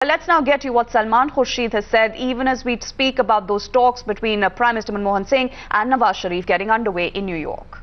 Let's now get to what Salman Khurshid has said, even as we speak about those talks between Prime Minister Manmohan Singh and Nawaz Sharif getting underway in New York.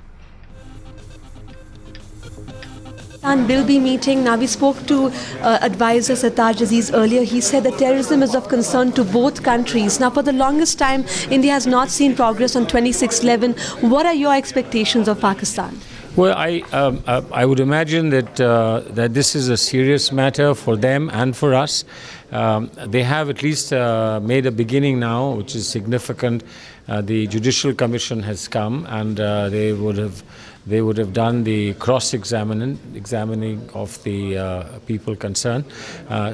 And will be meeting. Now, we spoke to advisor Sartaj Aziz earlier. He said that terrorism is of concern to both countries. Now, for the longest time, India has not seen progress on 2611. What are your expectations of Pakistan? Well, I would imagine that that this is a serious matter for them and for us. They have at least made a beginning now, which is significant. The Judicial Commission has come, and they would have done the examining of the people concerned,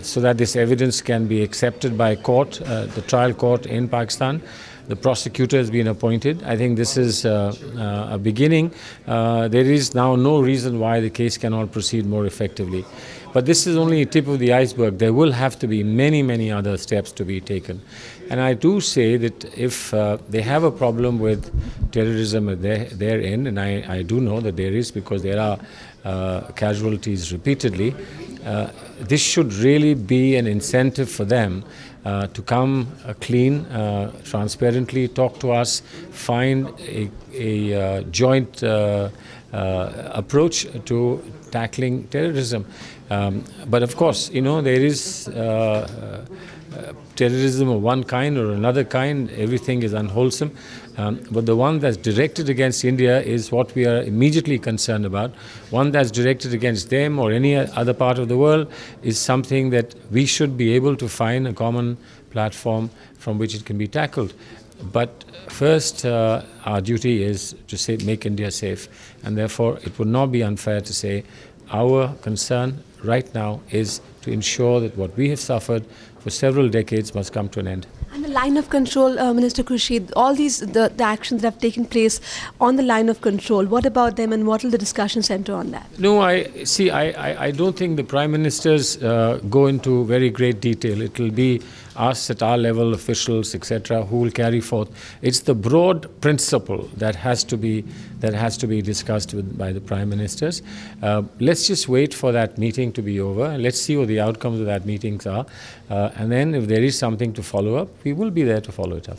so that this evidence can be accepted by court, the trial court in Pakistan. The prosecutor has been appointed. I think this is a beginning. There is now no reason why the case cannot proceed more effectively. But this is only a tip of the iceberg. There will have to be many other steps to be taken. And I do say that if they have a problem with terrorism at their end, and I do know that there is, because there are casualties repeatedly, this should really be an incentive for them to come clean, transparently, talk to us, find a joint approach to tackling terrorism. But of course, you know, there is terrorism of one kind or another kind. Everything is unwholesome. But the one that's directed against India is what we are immediately concerned about. One that's directed against them or any other part of the world is something that we should be able to find a common platform from which it can be tackled. But first, our duty is to make India safe. And therefore, it would not be unfair to say our concern right now is to ensure that what we have suffered for several decades must come to an end. And the line of control, Minister Khurshid, all these the actions that have taken place on the line of control, what about them and what will the discussion center on that? No, I don't think the Prime Ministers go into very great detail. It will be us at our level, officials, etc., who will carry forth. It's the broad principle that has to be discussed by the Prime Ministers. Let's just wait for that meeting to be over, and let's see what the outcomes of that meetings are. And then if there is something to follow up, we will be there to follow it up.